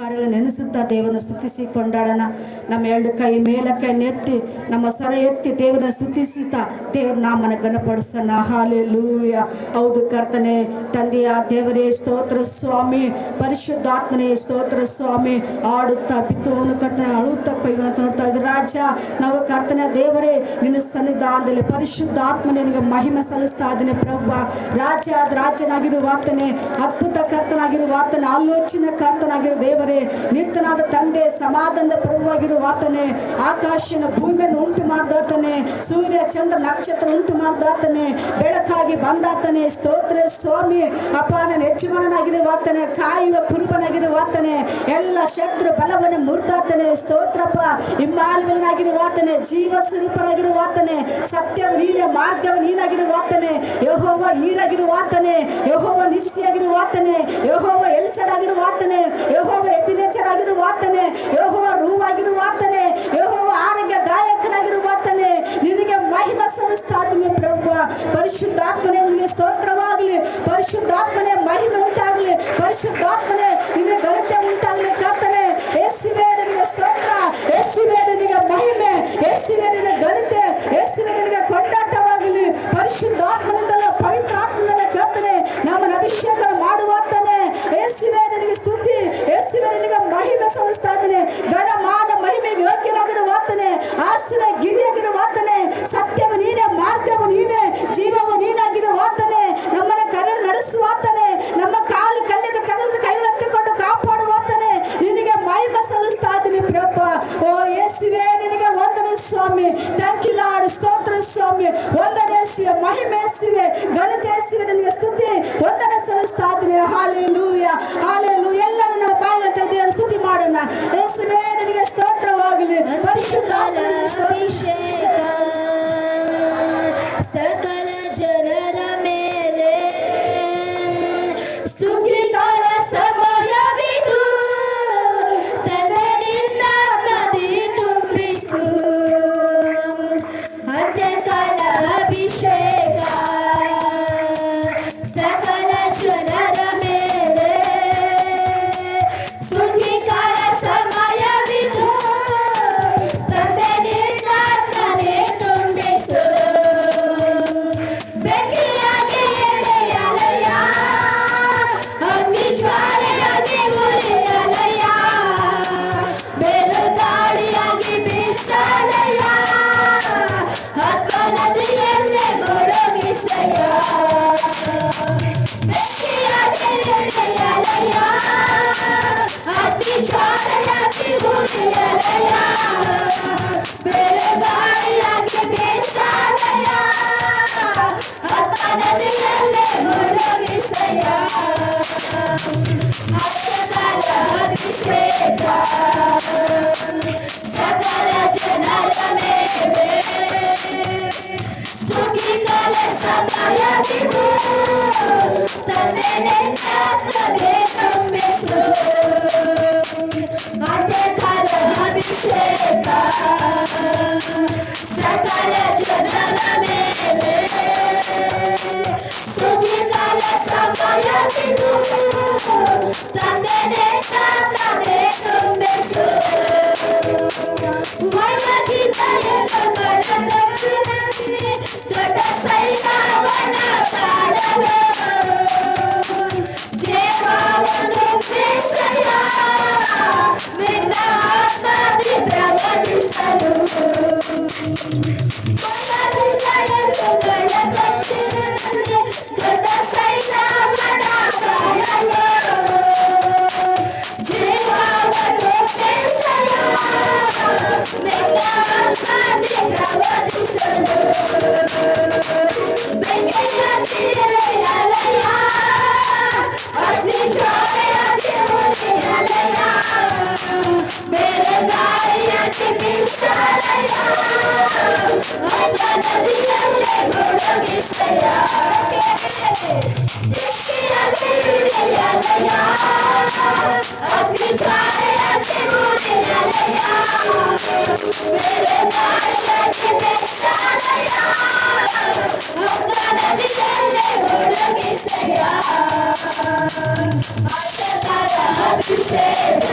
ಕಾರ್ಯಗಳನ್ನು ನೆನೆಸುತ್ತಾ ದೇವರನ್ನು ಸ್ತುತಿಸಿ ಕೊಂಡಾಡೋಣ. ನಮ್ಮ ಎರಡು ಕೈ ಮೇಲಕ್ಕೆ ಎತ್ತಿ ನಮ್ಮ ಸ್ವರ ಎತ್ತಿ ದೇವರನ್ನು ಸ್ತುತಿಸುತ್ತಾ ದೇವರ ನಾಮನ ಘನಪಡಿಸೋಣ. ಹಾಲೆಲೂಯ. ಹೌದು ಕರ್ತನೆ, ತಂದೆಯ ದೇವರೇ ಸ್ತೋತ್ರ ಸ್ವಾಮಿ, ಪರಿಶುದ್ಧಾತ್ಮನೇ ಸ್ತೋತ್ರ ಸ್ವಾಮಿ. ಆಡುತ್ತಾ ಬಿತ್ತುವನು ಕರ್ತನೆ, ಅಳುತ್ತಾ ಕೊಯ್ಯುವಂತ ನೋಡ್ತಾ ಇದ್ದ ರಾಜ, ನಾವು ಕರ್ತನೆ ದೇವರೇ ನಿನ್ನ ಸನ್ನಿಧಾನದಲ್ಲಿ ಪರಿಶುದ್ಧಾತ್ಮನೇ ನಿನಗೆ ಮಹಿಮೆ ಸಲ್ಲಿಸ್ತಾ ಇದ್ದೇನೆ ಪ್ರಭು. ರಾಜನಾಗಿರುವ ಆತನೇ, ಅದ್ಭುತ ಕರ್ತನಾಗಿರುವ ಆತನೇ, ಆಲೋಚನೆ ಕರ್ತನಾಗಿರುವ ದೇವರೇ, ನಿತ್ಯನಾದ ತಂದೆ, ಸಮಾಧಾನದ ಪ್ರಭುವಾಗಿರುವ ಆತನೇ, ಆಕಾಶನ ಭೂಮಿಯನ್ನು ಉಂಟು ಮಾಡಿದಾತನೇ, ಸೂರ್ಯ ಚಂದ್ರ ನಕ್ಷತ್ರ ಉಂಟು ಮಾಡಿದಾತನೇ, ಬೆಳಕಾಗಿ ಬಂದಾತನೇ ಸ್ತೋತ್ರ ಸ್ವಾಮಿ. ಅಪ್ಪ ನನ್ನ ಯಜಮಾನನಾಗಿರುವ ಆತನೇ, ಕಾಯುವ ಕುರುಬನಾಗಿರುವ ಆತನೇ, ಎಲ್ಲ ಶತ್ರು ಬಲವನ್ನು ಮುರಿದಾತನೇ ಸ್ತೋತ್ರಪ್ಪ. ಇಮ್ಮಾನುವೇಲನಾಗಿರುವ ಆತನೇ, ಜೀವ ಸ್ವರೂಪನಾಗಿರುವ ಆತನೇ, ಸತ್ಯವು ನೀನೇ, ಮಾರ್ಗವು ನೀನಾಗಿರುವ ಆತನೇ, ಯೆಹೋವ ಈರಾಗಿರುವ ಆತನೇ, ಯೆಹೋವ ನಿಸ್ಸಿಯಾಗಿರುವ ಆತನೇ, ಯೆಹೋವ ಎಲ್ಸಡ್ ಆಗಿರುವ ಆತನೇ, ಯೆಹೋವ ಎಪಿನೇಚರ್ ಆಗಿರುವ ಆತನೇ, ಯೆಹೋವ ರೂವಾಗಿರುವ ಆತನೇ, ಯೆಹೋವ ಆರೋಗ್ಯದಾಯಕನಾಗಿರುವ ಆತನೇ, ನಿನಗೆ ಮಹಿಮೆ ಸಲ್ಲಿಸ್ತಾ ಇದ್ದೀನಿ ಪ್ರಭು. ಪರಿಶುದ್ಧಾತ್ಮನೇ ನಿನಗೆ ಸ್ತೋತ್ರವಾಗಲಿ, ಪರಿಶುದ್ಧಾತ್ಮನೇ ಮಹಿಮೆ ಉಂಟಾಗಲಿ, ಪರಿಶುದ್ಧಾತ್ಮನೇ ನಿನಗೆ ಘನತೆ ಉಂಟಾಗಲಿ ಕರ್ತನೆ. ಯೇಸುವೇ ನಿನಗೆ ಸ್ತೋತ್ರ, ಯೇಸುವೇ ನಿನಗೆ ಮಹಿಮೆ, ಯೇಸುವೇ ನಿನಗೆ ಘನತೆ, ಯೇಸುವೇ ನಿನಗೆ ಕೊಂಡಾಟವಾಗಲಿ. ಪರಿಶುದ್ಧಾತ್ಮನಿಂದಲೇ ಪವಿತ್ರಾತ್ಮನಿಂದಲೇ ಕರ್ತನೆ ನಮ್ಮನ್ನು ಅಭಿಷೇಕ ಮಾಡುವಾತನೇ. ಯೇಸುವೇ ನಿನಗೆ ಸ್ತುತಿ, ಯೇಸುವೇ ನಿನಗೆ ಮಹಿಮೆ ಸಲ್ಲಿಸ್ತಾ ಇದ್ದೇನೆ. ಘನಮಾನ ಮಹಿಮೆಗೆ ಯೋಗ್ಯನಾಗಿರುವ ಆತನೇ, ಆಸ್ತಿನ ಗಿರಿಯಾಗಿರುವ ಆತನೇ, ಸತ್ಯವು ನೀನೇ, ಮಾರ್ಗವು ನೀನೇ, ಜೀವವು ನೀನಾಗಿರುವ ಆತನೇ, ನಮ್ಮನ್ನು ಕರೆ ನಡೆಸುವ ಆತನೇ, ನಮ್ಮ ಕಾಲು ಕಲ್ಲಿಗೆ ತಗಲಿದ ಕೈಗಳೆತ್ತಿಕೊಂಡು ಕಾಪಾಡುವ ಆತನೇ, ನಿನಗೆ ಮಹಿಮೆ ಸಲ್ಲಿಸ್ತಾ ಇದ್ದೀನಿ ಪ್ರಭು. ಓ ಯೇಸುವೇ ನಿನಗೆ ವಂದನೆ ಸ್ವಾಮಿ. Thank you lord. ಸ್ತೋತ್ರ ಸ್ವಾಮಿ. ವಂದನೆ ಯೇಸುವೆ, ಮಹಿಮೆ ಯೇಸುವೆ, ಘನತೆ ಯೇಸುವೆ, ನಿನಗೆ ಸ್ತುತಿ ವಂದನೆ ಸಲ್ಲಿಸ್ತಾ ಇದ್ದೀನಿ. Hallelujah, hallelujah. ಎಲ್ಲರೂ ನಮ್ಮ ಬಾಯಿನ ತೆಗೆದು ಸ್ತುತಿ ಮಾಡೋಣ. ಯೇಸುವೇ ನಿನಗೆ ಸ್ತೋತ್ರವಾಗಲಿ. ಪರಿಶುದ್ಧ ಅಭಿಷೇಕ ಸಕಲ ಜನರ ಮೇಲೆ ಸ್ತುತಿಗಳ ಸಮಯವಿದು, ತನ್ನಿಂದ ನದಿ ತುಂಬಿಸು. ಅಂತ್ಯಕಾಲ ಅಭಿಷೇಕ ಸಕಲ ಜನರ ಮೇಲೆ ಸ್ತುತಿಗಳ ಸಮಯವಿದು, ತನ್ನಿಂದ ನದಿ ತುಂಬಿಸು. ಬೆಂಕಿಯಾಗಿ ಎಳೆಯಲಯ, ಅಗ್ನಿ ಜ್ವಾಲೆಯಾಗಿ ಉರಿಯಲಯ, ಬೆರುಗಾಳಿಯಾಗಿ ಬೀಸಲಯ, ಆತ್ಮನದಿಯಲ್ಲೇ ಮುಳುಗಿಸಯ. ಬೆಂಕಿಯಾಗಿ ಎಳೆಯಲಯ, ಅಗ್ನಿ ಜ್ವಾಲೆಯಾಗಿ ಉರಿಯಲಯ, ಬೆರುಗಾಳಿಯಾಗಿ ಬೀಸಲಯ, ಆತ್ಮನದಿಯಲ್ಲೇ ಮುಳುಗಿಸಯ. ಅಂತ್ಯಕಾಲ ಅಭಿಷೇಕ ಸಕಲ ಜನರ ಮೇಲೆ ಸ್ತುತಿಗಳ ಸಮಯವಿದು, ತನ್ನಿಂದ ನದಿ ತುಂಬಿಸು. ಅಂತ್ಯಕಾಲ ಅಭಿಷೇಕ ಸಕಲ ಜನರ ಮೇಲೆ ಸ್ತುತಿಗಳ ಸಮಯವಿದು, ತನ್ನಿಂದ ನದಿ ತುಂಬಿಸು. ಒಣಗಿದ ಎಲೆಗಳ ನಡುವೆ ದೊಡ್ಡ ಸೈನ್ಯವನ ಕಾಣಲು, ಜೀವವನ್ನು ಬೇಸಯ ನಿನ್ನ ಆತ್ಮದಿ ಪ್ರವಹಿಸಲು. ಒಣಗಿದ ಎಲೆಗಳ ನಡುವೆ ದೊಡ್ಡ ಸೈನ್ಯವನ ಕಾಣಲು, ಜೀವವನ್ನು ಬೇಸಯ ನಿನ್ನ ಆತ್ಮದಿ ಪ್ರವಹಿಸಲು. ಬೆಂಕಿಯಾಗಿ ಎಳೆಯಲಯ, ಅಗ್ನಿ ಜ್ವಾಲೆಯಾಗಿ ಉರಿಯಲಯ, ಬೆರುಗಾಳಿಯಾಗಿ ಬೀಸಲಯ, ಆತ್ಮನದಿಯಲ್ಲೇ ಮುಳುಗಿಸಯ. ಬೆಂಕಿಯಾಗಿ ಎಳೆಯಲಯ, ಅಗ್ನಿ ಜ್ವಾಲೆಯಾಗಿ ಉರಿಯಲಯ, ಬೆರುಗಾಳಿಯಾಗಿ ಬೀಸಲಯ, ಆತ್ಮನದಿಯಲ್ಲೇ ಮುಳುಗಿಸಯ. ಅಂತ್ಯಕಾಲ ಅಭಿಷೇಕ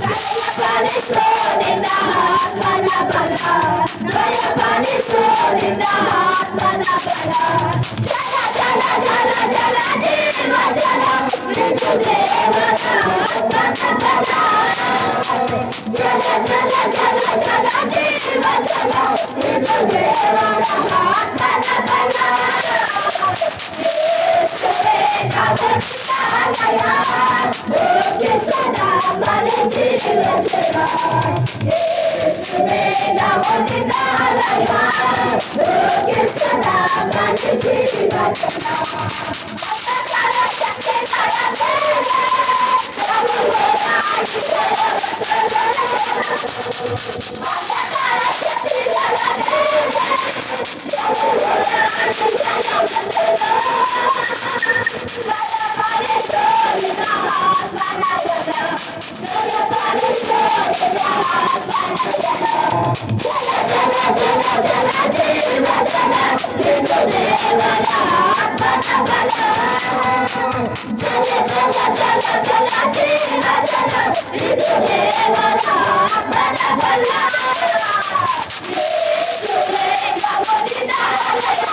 ದಯಪಾಲಿಸು ನಿನ್ನ ಆತ್ಮನ ಬಲ ದಯಪಾಲಿಸು ನಿನ್ನ ಆತ್ಮನ ಬಲ ಜಲ ಜಲ ಜಲ ಜಲ ಜೀವ ಜಲ ಇದು ದೇವರ ಆತ್ಮನ ಬಲ ಜಲ ಜಲ ಜಲ ಜಲ ಜೀವ ಜಲ ಇದು ದೇವರ ಆತ್ಮನ ಬಲ ಯೇಸುವೇ ನಾವು ನಿನ್ನಾಲಯ ಓಕೆ ಸದಾ ಮನೆ ಜೀವ ಜಲ ಯೇಸುವೇ ನಾವು ನಿನ್ನಾಲಯ ಓಕೆ ಸದಾ ಮನೆ ಜೀವ ಜಲ ಅಂಧಕಾರ ಶಕ್ತಿಗಳ ಮೇಲೆ ನಾವು ಹೋರಾಡಿ ಅಂಧಕಾರ ಶಕ್ತಿಗಳ ಮೇಲೆ ನಾವು ಹೋರಾಡಿ ದಯಪಾಲಿಸು ನಿನ್ನ ಆತ್ಮನ ಬಲ ದಯಪಾಲಿಸು ನಿನ್ನ ಆತ್ಮನ ಬಲ ಜಲ ಜಲ ಜಲ ಜಲ ಜೀವ ಜಲ ಇದು ದೇವರ ಆತ್ಮನ ಬಲ ಜಲ ಜಲ ಜಲ ಜಲ ಜೀವ ಜಲ ಇದು ದೇವರ ಆತ್ಮನ ಬಲ ಯೇಸುವೇ ನಾವು ನಿನ್ನಾಲಯ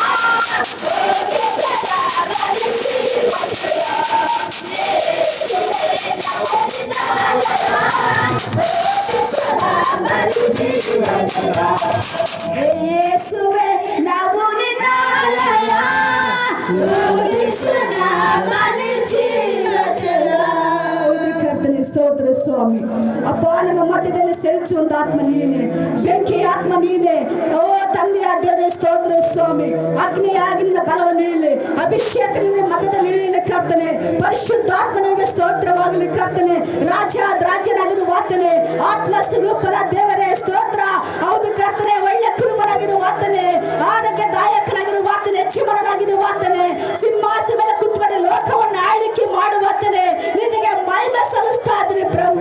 ಓಕೆ ಸದಾ ಮನೆ ಜೀವ ಜಲ ಯೇಸುವೇ ನಾವು ನಿನ್ನಾಲಯ ಓಕೆ ಸದಾ ಮನೆ ಜೀವ ಜಲ ಯೇಸುವೇ ನಾವು ನಿನ್ನಾಲಯ ಓಕೆ ಸದಾ ಮನೆ ಜೀವ ಜಲ ಕರ್ತನೆ ಸ್ತೋತ್ರ ಸ್ವಾಮಿ. ಅಪ್ಪ ನಮ್ಮ ಮಧ್ಯದಲ್ಲಿ ಸೆಲ್ಚುವಂತ ಆತ್ಮ ನೀನೆ, ಬೆಂಕಿ ಆತ್ಮ ನೀನೆ. ಓ ತಂದೆಯ ದೇವರೇ ಸ್ತೋತ್ರ ಸ್ವಾಮಿ. ಅಗ್ನಿಯಾಗಿ ನಿನ್ನ ಬಲವನ್ನು ಇಳಿ, ಅಭಿಷೇಕ ನಿನ್ನ ಮಧ್ಯದಲ್ಲಿ ಇಳಿಯಲಿ ಕರ್ತನೆ. ಪರಿಶುದ್ಧಾತ್ಮ ನಿನಗೆ ಸ್ತೋತ್ರವಾಗಲಿ ಕರ್ತನೆ. ರಾಜ್ಯನಾಗಿದ್ದು ವಾತನೆ, ಆತ್ಮ ಸ್ವರೂಪನ ದೇವರೇ ಸ್ತೋತ್ರ. ಹೌದು ಕರ್ತನೆ, ಒಳ್ಳೆ ಕುರುಬನಾಗಿದ್ದು ವಾತನೆ, ಆರೋಗ್ಯದಾಯಕನಾಗಿದ್ದು ವಾತನೆ, ಜೀವನನಾಗಿದ್ದು ವಾತನೆ, ಸಿಂಹಾಸನ ಮೇಲೆ ಕುತ್ಕೊಂಡು ಲೋಕವನ್ನು ಆಳ್ವಿಕೆ ಮಾಡುವಾತನೆ. ನಿನಗೆ ಮಹಿಮೆ ಸಲ್ಲಿಸ್ತಾ ಇದ್ದೀನಿ ಪ್ರಭು.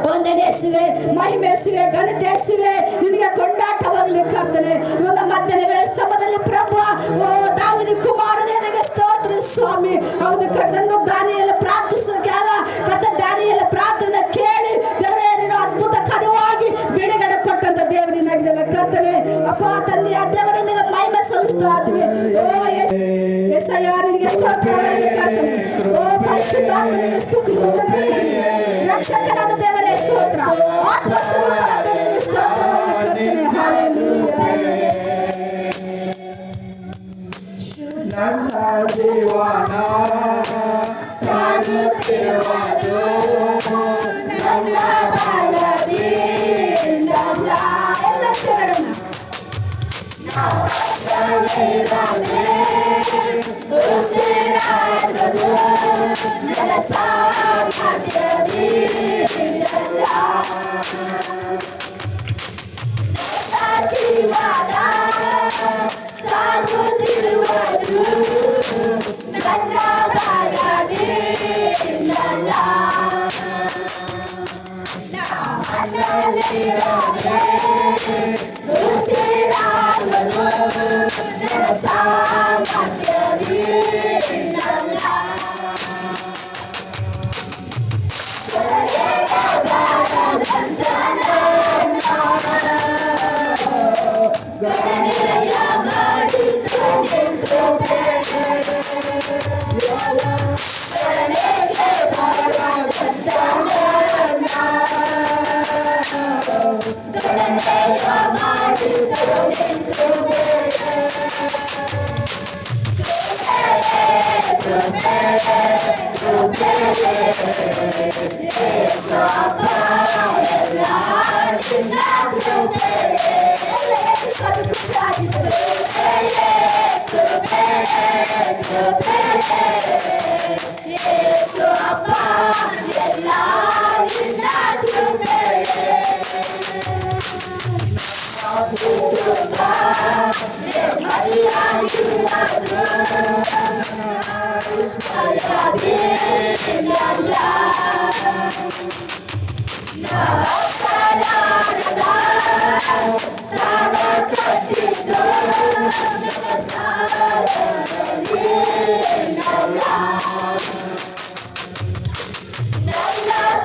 ವಂದನೆಸುವೆ, ಮಹಿಮೆಸುವೆ, ಘನತೆಸುವೆ, ನಿನಗೆ ಕೊಂಡಾಟವಾಗಲಿ ಕರ್ತನೆ. ಇವನ ಮಧ್ಯಾಹ್ನ ವೇಳೆ ಸಮಯದಲ್ಲಿ ಪ್ರಭು, ಓ ದಾವೀದ ಕುಮಾರನೇ ನಿನಗೆ ಸ್ತೋತ್ರ ಸ್ವಾಮಿ. ಹೌದು ಕರ್ತಂದು ದಾನಿಯೇಲ ಪ್ರಾರ್ಥಿಸಿದಾಗ ಕರ್ತ ದಾನಿಯೇಲ ಪ್ರಾರ್ಥನೆ ಕೇಳಿ ದೇವರೇ ನೀನು ಅದ್ಭುತ ಕರುವಾಗಿ ಬಿಡುಗಡೆ ಕೊಟ್ಟಂತ ದೇವರಿನಾಗಿದೆಲ್ಲ ಕರ್ತನೆ. ಅಪ್ಪ ತಂದೆಯ ದೇವರೇ ನಿನಗೆ ಮಹಿಮೆ ಸಲ್ಲಿಸ್ತಾ ಇದ್ವಿ. ಓ ಯೆಸಯ್ಯ ನಿನಗೆ ಸ್ತೋತ್ರವಾಗಲಿ ಕರ್ತನೆ. ಓ ಪರಿಶುದ್ಧಾತ್ಮನಿಗೆ ಸ್ತುತಿ ರಕ್ಷಕನಾದ ದೇವರೇ ಸ್ತೋತ್ರ. ಆತ್ಮ ಸ್ವರೂಪನಾದ ದೇವರಿಗೆ ಸ್ತೋತ್ರವಾಗಲಿ ಕರ್ತನೆ. ಹಲ್ಲೆಲೂಯಾ. ನನ್ನ ಜೀವನ ಸಾಗುತ್ತಿರುವುದು ನನ್ನ ಬಲದಿಂದಲ್ಲ. ಎಲ್ಲ ಸೇರೋಣ. ಉಸಿರಾಡುವುದು ನನ್ನ ಸಾಮರ್ಥ್ಯದಿಂದಲ್ಲ. ನನ್ನ ಜೀವನ ಸಾಗುತ್ತಿರುವುದು ನನ್ನ ಬಲದಿಂದಲ್ಲ. ನನ್ನಲ್ಲಿರೋದೇ ಉಸಿರಾಡುವುದು ನನ್ನ ಸಾಮರ್ಥ್ಯದಿಂದಲ್ಲ. ಗಣನೆಯ ಮಾಡಿತು ಗಣನೆಗೆ ಬರದಂತ ಗಣನೆಯ ಮಾಡಿತು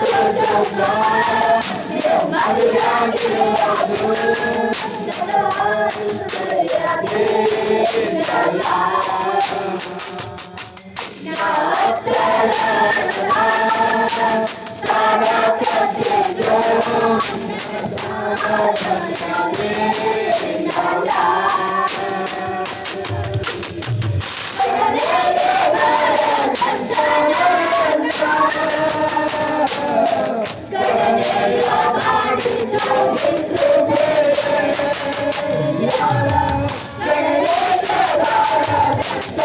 ಕುಟುಂಬ ನೆಮ್ಮದಿಯಾಗಿರುವುದು ನನ್ನ ಆಶ್ರಯದಿಂದಲ್ಲ. ಸ್ಥಾನ ಕಟ್ಟಿದ್ದು ನನ್ನಲ್ಲ. ಕಡೆಗೆ ಬರದಂತ ಕಡೆಯ ಮಾಡಿತು ಕೃಪೆ. ಕಡೆಗೆ ಬರದಂತ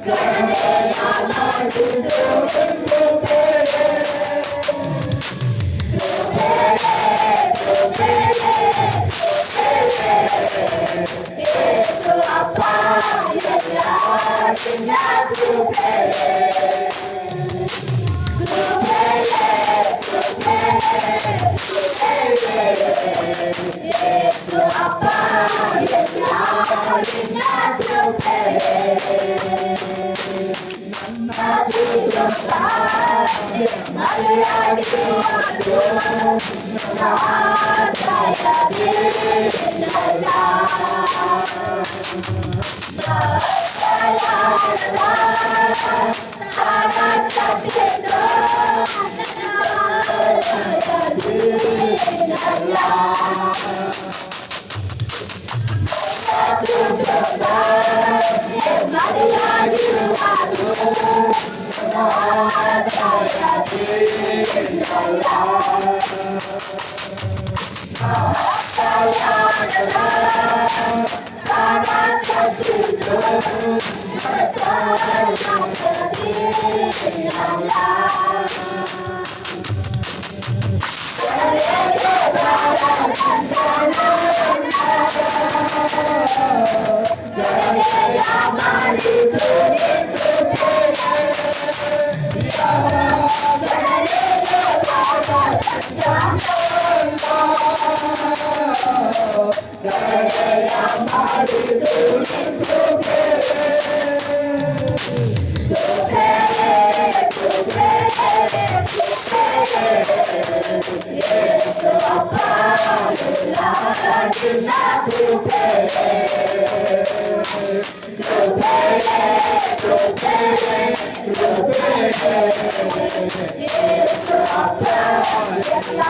ಕಡೆಯ ಮಾಡಿತು ಕೃಪೆ. ಯೇಸು ಅಪ್ಪ ಎಲ್ಲ ನಿನ್ನ ಕೃಪೆ. ಯೇಸು ಅಪ್ಪ ಎಲ್ಲ ನಿನ್ನ ಕೃಪೆ. ನನ್ನ ಜೀವನ ಮರೆಯಾಗಿರುವುದು ನನ್ನ ಆಶ್ರಯದಿಂದಲ್ಲ. ಸ್ಥಾನ ಕಟ್ಟಿದ್ದು ನನ್ನ ಆಶ್ರಯದಿಂದಲ್ಲ. ಕುಟುಂಬ ನೆಮ್ಮದಿಯಾಗಿರುವುದು ನನ್ನ ಆಶ್ರಯದಿಂದಲ್ಲ. ಸ್ಥಾನ ಕಟ್ಟಿದ್ದು ನನ್ನ ಆಶ್ರಯದಿಂದಲ್ಲ. ಕಡೆಗೆ ಬರದಂತ ಕಡೆಯ ಮಾಡಿತು ಕೃಪೆ. ಕಡೆಗೆ ಬರದಂತ ಕಡೆಯ ಮಾಡಿತು ಕೃಪೆ. ಕೃಪೆ ಕೃಪೆ ಕೃಪೆ. ಯೇಸು ಅಪ್ಪ ಎಲ್ಲ ನಿನ್ನ ಕೃಪೆ. ಕೃಪೆ ಕೃಪೆ ಕೃಪೆ. ಯೇಸು ಅಪ್ಪ ಎಲ್ಲ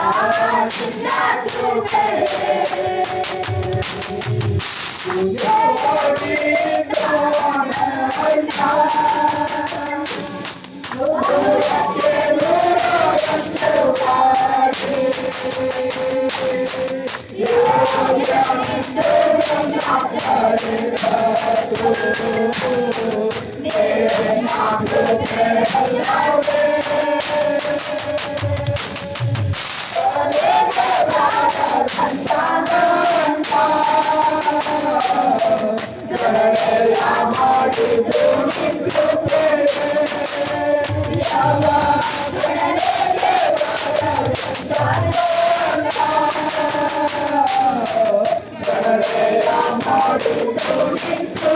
ನಿನ್ನ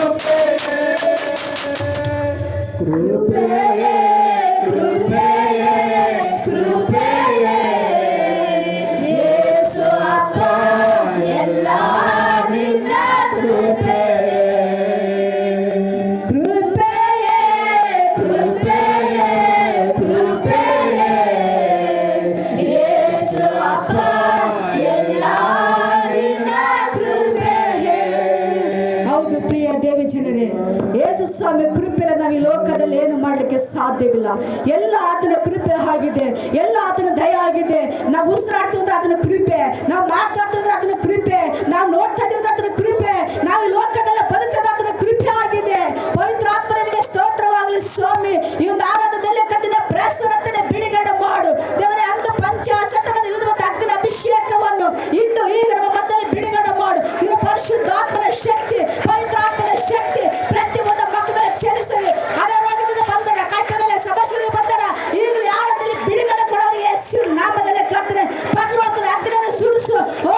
ಕೃಪೆ. ಕೃಪೆಯೇ ಕೃಪೆಯೇ ಕೃಪೆಯೇ. ಯೇಸು ಅಪ್ಪ ಎಲ್ಲ ನಿನ್ನ ಕೃಪೆ. ಕೃಪೆಯೇ ಕೃಪೆಯೇ ಕೃಪೆಯೇ. ಯೇಸು ಅಪ್ಪ ಎಲ್ಲ ನಿನ್ನ ಕೃಪೆಯೇ. ಹೌದು ಪ್ರಿಯ ದೇವಿ ಜನರೇ, ಯೇಸು ಸ್ವಾಮಿ ಕೃಪೆಲ್ಲ ನಾವು ಈ ಲೋಕದಲ್ಲಿ ಏನು ಮಾಡಲಿಕ್ಕೆ ಸಾಧ್ಯವಿಲ್ಲ. ಎಲ್ಲ ಆತನ ಕೃಪೆ ಆಗಿದೆ, ಎಲ್ಲ ಆತನ ದಯ ಆಗಿದೆ. ನಾವು ಉಸಿರಾಡ್ತೀವಿ ಅಂದ್ರೆ ಆತನ ಕೃಪೆ, ನಾವು ಮಾತಾಡ್ತೀವಿ ಅಂದ್ರೆ ಆತನ ಕೃಪೆ, ನಾವು ನೋಡ್ತಾ ಇದೀವಿ ಅಂದ್ರೆ ಆತನ ಕೃಪೆ, ನಾವು ಈ ಲೋಕದಲ್ಲ ಬದುಕದ ಆತನ ಕೃಪೆ ಆಗಿದೆ. ಪವಿತ್ರ ಆತ್ಮನಿಗೆ ಸ್ತೋತ್ರವಾಗಲಿ ಸ್ವಾಮಿ. ಈ ಒಂದು ಆರಾಧನೆಯಲ್ಲಿ ಕತ್ತಿನ ಪ್ರಸನ್ನತೆ ಬಿಡುಗಡೆ ಮಾಡು ದೇವರೇ. ಅಂದು ಪಂಚಾಶತಮದ ಇಳಿದ ಅಗ್ನಿ ಅಭಿಷೇಕವನ್ನು ಇಂದು ಈಗ ನಮ್ಮ ಮಧ್ಯದಲ್ಲಿ ಬಿಡುಗಡೆ ಮಾಡು. ಇನ್ನು ಪರಿಶುದ್ಧಾತ್ಮನ ಶಕ್ತಿ, ಪವಿತ್ರಾತ್ಮನ ಶಕ್ತಿ ಪ್ರತಿಯೊಂದು ಮಕ್ಕಳ ಚಲಿಸಲಿ. ಅನಾರೋಗ್ಯದಿಂದ ಬಂದರ, ಕಷ್ಟದಲ್ಲಿ ಸಮಸ್ಯೆಯಲ್ಲಿ ಬಂದರ, ಈಗಲೂ ಯಾರಲ್ಲಿ ಬಿಡುಗಡೆ ಕೊಡೋರಿಗೆ ಯೇಸು ನಾಮದಲ್ಲಿ ಕರ್ತನೆ ಪರಲೋಕದ ಅಗ್ನಿಯನ್ನು ಸುರಿಸು. ಓ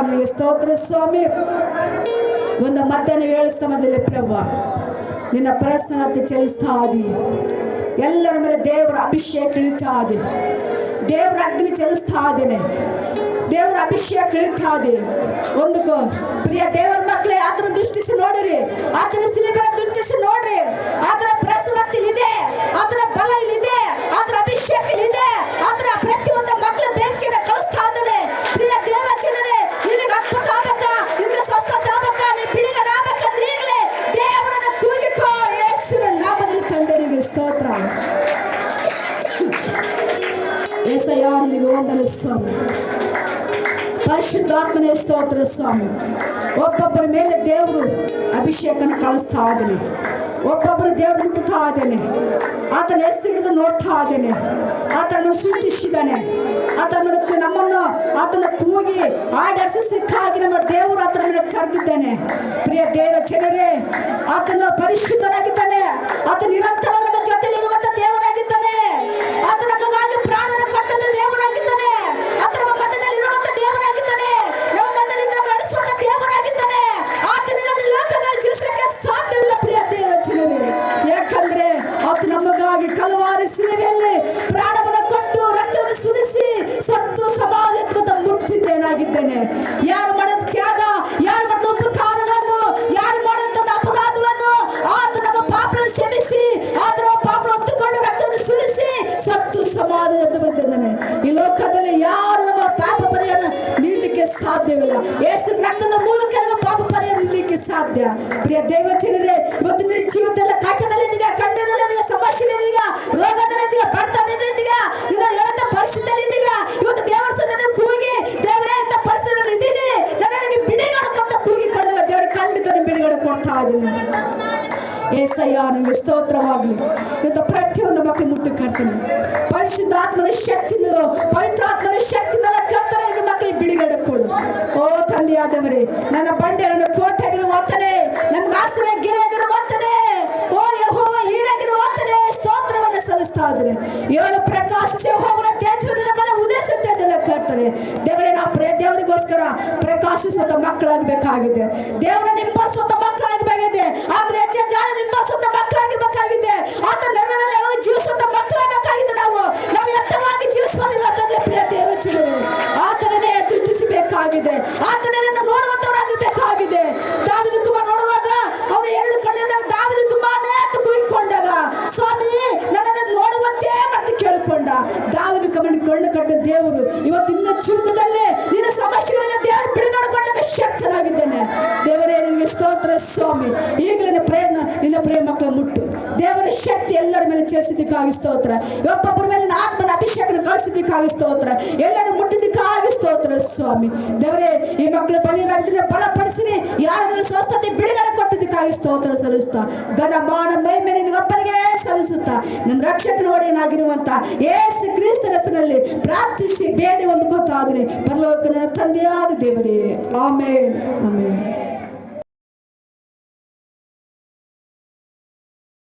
ನಿನಗೆ ಸ್ತೋತ್ರ ಸ್ವಾಮಿ. ಒಂದು ಮಧ್ಯಾಹ್ನ ವೇಳೆ ಸಮಯದಲ್ಲಿ ಪ್ರಭು ನಿನ್ನ ಪ್ರಸನ್ನತೆ ಚಲಿಸ್ತಾ ಇದ್ದೀವಿ. ಎಲ್ಲರ ಮೇಲೆ ದೇವರ ಅಭಿಷೇಕ ಇಳಿತಾ ಇದೆ. ದೇವರ ಅಗ್ನಿ ಚಲಿಸ್ತಾ ಇದ್ದೇನೆ. ದೇವರ ಅಭಿಷೇಕ ಇಳಿತಾ ಇದೆ. ಒಂದು ಪ್ರಿಯ ದೇವರ ಮಕ್ಕಳೇ, ಆತನ ದೃಷ್ಟಿಸಿ ನೋಡಿರಿ, ಆತನ ಸಿಲಿಬೆನ ದೃಷ್ಟಿಸಿ ನೋಡ್ರಿ. ಆತನ ಪ್ರಸನ್ನತೆ ಇದೆ, ಆತನ ಬಲ ಇಲ್ಲಿದೆ, ಆತನ ಅಭಿಷೇಕ ಇಲ್ಲಿದೆ. ಆತನ ಪ್ರತಿಯೊಂದು ಮಕ್ಕಳ ಬೆಂಕಿನ ಕಳಿಸ್ತಾ ಇದ್ದಾನೆ. ಪ್ರಿಯ ದೇವ ಜನರೇ, ನಿನಗೆ ಅದ್ಭುತ ಆಗಬೇಕಾ, ನಿನಗೆ ಸ್ವಸ್ಥತೆ ಆಗಬೇಕಾ, ನೀನು ಬಿಡುಗಡೆ ಆಗಬೇಕಂದ್ರೆ ಈಗಲೇ ದೇವರನ್ನು ಕೂಗಿಕೋ. ಯೇಸುವಿನ ನಾಮದಲ್ಲಿ ತಂದೆನಿಗೆ ಸ್ತೋತ್ರ. ಏಸಯ್ಯ ನಿನಗೆ ವಂದನೆ ಸ್ವಾಮಿ. ಪರಿಶುದ್ಧಾತ್ಮನೇ ಸ್ತೋತ್ರ ಸ್ವಾಮಿ. ಒಬ್ಬೊಬ್ಬರ ಮೇಲೆ ದೇವರು ಅಭಿಷೇಕನ ಕಳಿಸ್ತಾ ಇದ್ದೇನೆ. ಒಬ್ಬೊಬ್ಬರು ದೇವರು ಮುಟ್ಟುತ್ತಾ ಇದ್ದೇನೆ. ಆತನ ಹೆಸರು ಹಿಡಿದು ನೋಡ್ತಾ ಇದ್ದೇನೆ. ಆತನನ್ನು ಸೃಷ್ಟಿಸಿದ್ದಾನೆ. ನಮ್ಮನ್ನು ಆತನ ಕೂಗಿ ಆಡರಿಸಿ ಸಿಕ್ಕಾಗಿ ನಮ್ಮ ದೇವರು ಆತನ ಮೇಲೆ ಕರೆದಿದ್ದಾನೆ. ಪ್ರಿಯ ದೇವ ಜನರೇ, ಆತನ ಪರಿಶುದ್ಧನಾಗಿದ್ದಾನೆ. ಆತ ನಿರಂತರ ನಮ್ಮ ಜೊತೆಲಿ ಇರುವಂತ ದೇವರಾಗಿದ್ದಾನೆ. ಆತ ನಮಗಾಗಿ ಪ್ರಾಣನ ಕೊಟ್ಟದ ದೇವರಾಗಿದ್ದಾನೆ. ಆತ ನಮ್ಮ ಮಧ್ಯದಲ್ಲಿ ಇರುವಂತ ದೇವರಾಗಿದ್ದಾನೆ. ನಮ್ಮ ಮಧ್ಯದಲ್ಲಿ ನಡೆಸುವಂತ ದೇವರಾಗಿದ್ದಾನೆ. ಆತನಿಲ್ಲದ ಲೋಕದಲ್ಲಿ ಜೀವಿಸಲಿಕ್ಕೆ ಸಾಧ್ಯವಿಲ್ಲ ಪ್ರಿಯ ದೇವ ಜನರೇ. ಯಾಕಂದ್ರೆ ಆತ ನಮಗಾಗಿ ಕಲ್ವಾರಿ ಶಿಲುಬೆಯಲ್ಲಿ ಪ್ರಾಣವನ್ನು ಕೊಟ್ಟು ರಕ್ತವನ್ನು ಸುರಿಸಿ ಸತ್ತು ಸಮಾಧಿತ್ವದ ಮೃತ್ಯುಂಜಯನಾಗಿದ್ದೇನೆ. ಯಾರು ಮಾಡಿದ ತ್ಯಾಗ, ಯಾರು ಮಾಡಿದ ಉಪಕಾರಗಳನ್ನು, ಯಾರು ಮಾಡಿದಂತ ಅಪರಾಧಗಳನ್ನು ಆತ ನಮ್ಮ ಪಾಪಗಳನ್ನು ಕ್ಷಮಿಸಿ ಆತ ನಮ್ಮ ಪಾಪ ಹೊತ್ತುಕೊಂಡು ರಕ್ತವನ್ನು ಸುರಿಸಿ ಸತ್ತು ಸಮಾಧಿಯಿಂದ ಬಂದಿದ್ದಾನೆ. ಈ ಲೋಕದಲ್ಲಿ ಯಾರು ನಮ್ಮ ಪಾಪ ಪರಿಹಾರ ನೀಡಲಿಕ್ಕೆ ಸಾಧ್ಯವಿಲ್ಲ. ಯೇಸು ರಕ್ತದ ಮೂಲಕ ನಮ್ಮ ಪಾಪ ಪರಿಹಾರ ನೀಡಲಿಕ್ಕೆ ಸಾಧ್ಯ. ಪ್ರಿಯ ದೇವ ಜನರೇ, ಇವತ್ತು ನಿನ್ನ ಜೀವಿತದಲ್ಲಿ ಕಷ್ಟದಲ್ಲಿದ್ದೀಗ, ಕಣ್ಣೀರಲ್ಲಿದ್ದೀಗ, ಸಮಸ್ಯೆಲಿದ್ದೀಗ, ರೋಗದಲ್ಲಿದ್ದೀಗ, ಬಡತನದಲ್ಲಿದ್ದೀಗ, ನಿನ್ನ ಎಳೆತ ಪರಿಸ್ಥಿತಿಯಲ್ಲಿದ್ದೀಗ, ಇವತ್ತು ದೇವರ ಸನ್ನಿಧಿಯಲ್ಲಿ ಕೂಗಿ, ದೇವರೇ ಇಂಥ ಪರಿಸ್ಥಿತಿಯಲ್ಲಿ ಇದ್ದೀನಿ, ನನಗೆ ಬಿಡುಗಡೆ ಕೊಟ್ಟು ಕೂಗಿಕೊಂಡಾಗ ದೇವರ ಖಂಡಿತ ಬಿಡುಗಡೆ ಕೊಡ್ತಾ ಇದ್ದೀನಿ. ಏಸಯ್ಯ ನನಗೆ ಸ್ತೋತ್ರವಾಗಲಿ. ಇವತ್ತು ಪ್ರತಿಯೊಂದು ಮಕ್ಕಳು ಮುಟ್ಟಿ ಕರ್ತೀನಿ. ಪರಿಶುದ್ಧಾತ್ಮನ ಶಕ್ತಿಯಿಂದಲೋ ಪವಿತ್ರಾತ್ಮನ ಶಕ್ತಿಯಿಂದಲೋ ಕರ್ತನೆ ಈಗ ಮಕ್ಕಳಿಗೆ ಬಿಡುಗಡೆ ಕೊಡು. ಓ ತಂದೆಯಾದವರೇ, ನನ್ನ ಬಂಡೆ, ನನ್ನ ಕೋಟೆಗಿರುವ ಆತನೇ, ನಮ್ಗೆ ಆಶ್ರಯ ಗಿರಿಯಾಗಿರುವ ಆತನೇ, ಓ ಯೆಹೋವ ಹೀರಾಗಿರುವ ಆತನೇ ಸ್ತೋತ್ರವನ್ನು ಸಲ್ಲಿಸ್ತಾ ಇದ್ದೇನೆ. ಏಳು ಪ್ರಕಾಶಿಸಿ ಯೆಹೋವನ ತೇಜಸ್ಸಿನ ಮೇಲೆ ಉದಯಿಸುತ್ತಿದ್ದಲ್ಲ ಕರ್ತನೆ. ದೇವರೇ, ನಾವು ದೇವರಿಗೋಸ್ಕರ ಪ್ರಕಾಶಿಸುವಂತ ಮಕ್ಕಳಾಗಬೇಕಾಗಿದೆ. ದೇವರ ನಿಂಬಾಸುವಂತ ಮಕ್ಕಳಾಗಬೇಕಾಗಿದೆ. ಆದ್ರೆ ಹೆಚ್ಚು ಜಾಣ ನಿಂಬಾಸುವಂತ ಮಕ್ಕಳಾಗಬೇಕಾಗಿದೆ. ಆತ ನೆರಳಲ್ಲಿ ಯಾವಾಗ ಜೀವಿಸುವಂತ ಮಕ್ಕಳಾಗಬೇಕಾಗಿದೆ. ನಾವು ಎತ್ತವಾಗಿ ಜೀವಿಸುವುದಿಲ್ಲ ಕದಲೆ ಪ್ರಿಯ ದೇವಚನರು. ಆತನನ್ನೇ ದೃಷ್ಟಿಸಬೇಕಾಗಿದೆ. ಆತನನ್ನು ನೋಡುವಂತವರಾಗಬೇಕಾಗಿದೆ. ದಾವೀದ ಕುಮಾರ ನೋಡುವಾಗ ಅವನು ಎರಡು ಕಣ್ಣಿಂದ ದಾವೀದ ಕುಮಾರನೇ ಅಂತ ಕೂಗಿಕೊಂಡಾಗ ಸ್ವಾಮಿ ನನ್ನನ್ನು ನೋಡುವಂತೆ ಮತ್ತು ಕೇಳಿಕೊಂಡ. ದಾವೀದ ಕುಮಾರನ ಕಣ್ಣು ಕಟ್ಟ ದೇವರು ಇವತ್ತು ನಿನ್ನ ಜೀವಿತದಲ್ಲಿ ನಿನ್ನ ಸಮಸ್ಯೆಗಳನ್ನ ದೇವರು ಬಿಡುಗಡೆಗೊಳ್ಳಲು ಶಕ್ತನಾಗಿದ್ದಾನೆ. ದೇವರೇ ನಿನಗೆ ಸ್ತೋತ್ರ ಸ್ವಾಮಿ. ಈಗಲೇ ನಿನ್ನ ಪ್ರಿಯ ಮಕ್ಕಳ ಮುಟ್ಟು ದೇವರ ಶಕ್ತಿ ಎಲ್ಲರ ಮೇಲೆ ಚೇರಿಸಿದ್ದಕ್ಕಾಗಿ ಸ್ತೋತ್ರ. ಒಬ್ಬೊಬ್ಬರ ಮೇಲೆ ಆತ್ಮನ ಅಭಿಷೇಕನ ಕಳಿಸಿದ್ದಕ್ಕಾಗಿ ಸ್ತೋತ್ರ. ಎಲ್ಲರೂ ಮುಟ್ಟಿದ್ದಕ್ಕಾಗಿ ಸ್ತೋತ್ರ ಸ್ವಾಮಿ. ದೇವರೇ, ಈ ಮಕ್ಕಳ ಬಲಿರಾಗಿದ್ರೆ ಬಲಪಡಿಸಿರಿ. ಯಾರ ಮೇಲೆ ಸ್ವಸ್ಥತೆ ಬಿಡುಗಡೆ ಕೊಟ್ಟಿದ್ದಕ್ಕಾಗಿ ಸ್ತೋತ್ರ ಸಲ್ಲಿಸ್ತಾ ಘನ ಮಾನ ಮಹಿಮೆ ನಿನಗೊಬ್ಬನಿಗೆ ಸಲ್ಲಿಸುತ್ತಾ ನಮ್ಮ ರಕ್ಷಕನ ಒಡೆಯನಾಗಿರುವಂತ ಯೇಸು ಕ್ರಿಸ್ತನ ಹೆಸರಿನಲ್ಲಿ ಪ್ರಾರ್ಥಿಸಿ ಬೇಡಿ ಒಂದು ಗೊತ್ತಾದರೆ ಪರಲೋಕದ ತಂದೆಯಾದ ದೇವರೇ, ಆಮೇನ್ ಆಮೇನ್.